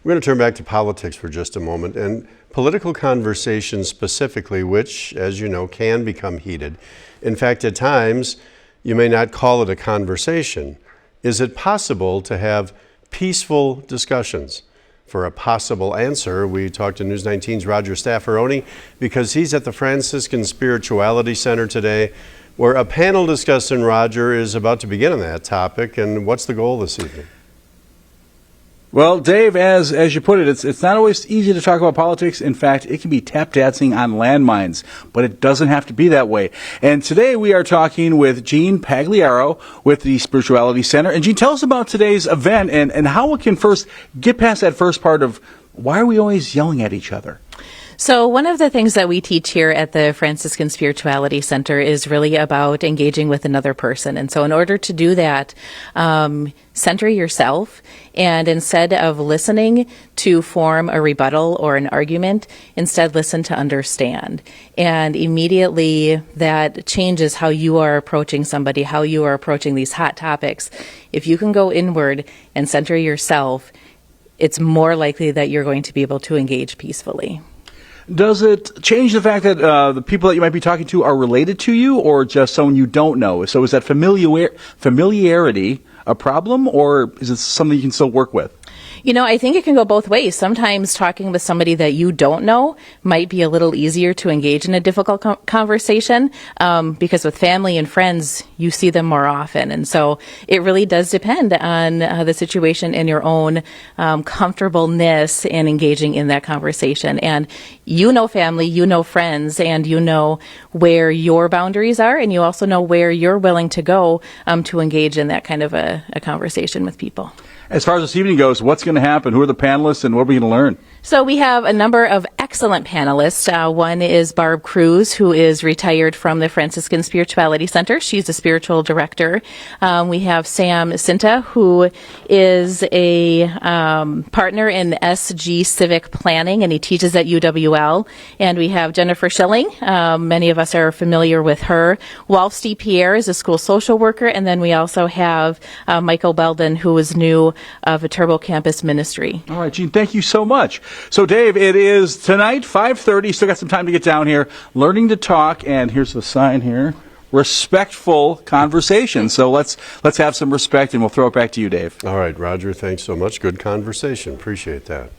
We're going to turn back to politics for just a moment, and political conversations specifically, which, as you know, can become heated. In fact, at times, you may not call it a conversation. Is it possible to have peaceful discussions? For a possible answer, we talked to News 19's Roger Staffaroni because he's at the Franciscan Spirituality Center today, where a panel discussion, Roger, is about to begin on that topic. And what's the goal this evening? Well, Dave, as you put it, it's not always easy to talk about politics. In fact, it can be tap dancing on landmines, but it doesn't have to be that way. And today we are talking with Jean Pagliaro with the Spirituality Center. And Jean, tell us about today's event and how we can first get past that first part of why are we always yelling at each other? So one of the things that we teach here at the Franciscan Spirituality Center is really about engaging with another person. And so in order to do that, center yourself, and instead of listening to form a rebuttal or an argument, instead listen to understand. And immediately that changes how you are approaching somebody, how you are approaching these hot topics. If you can go inward and center yourself, it's more likely that you're going to be able to engage peacefully. Does it change the fact that the people that you might be talking to are related to you or just someone you don't know? So is that familiarity a problem, or is it something you can still work with? You know, I think it can go both ways. Sometimes talking with somebody that you don't know might be a little easier to engage in a difficult conversation because with family and friends, you see them more often. And so it really does depend on the situation and your own comfortableness in engaging in that conversation. And you know family, you know friends, and you know where your boundaries are, and you also know where you're willing to go to engage in that kind of a conversation with people. As far as this evening goes, what's going to happen? Who are the panelists and what are we going to learn? So we have a number of excellent panelists. One is Barb Cruz, who is retired from the Franciscan Spirituality Center. She's a spiritual director. We have Sam Cinta, who is a partner in SG Civic Planning, and he teaches at UWL. And we have Jennifer Schilling. Many of us are familiar with her. Wolfsty Pierre is a school social worker. And then we also have Michael Belden, who is new of a Turbo Campus Ministry. All right, Jean, thank you so much. So, Dave, it is tonight, 5:30. Still got some time to get down here. Learning to talk, and here's the sign here: respectful conversation. So let's have some respect, and we'll throw it back to you, Dave. All right, Roger. Thanks so much. Good conversation. Appreciate that.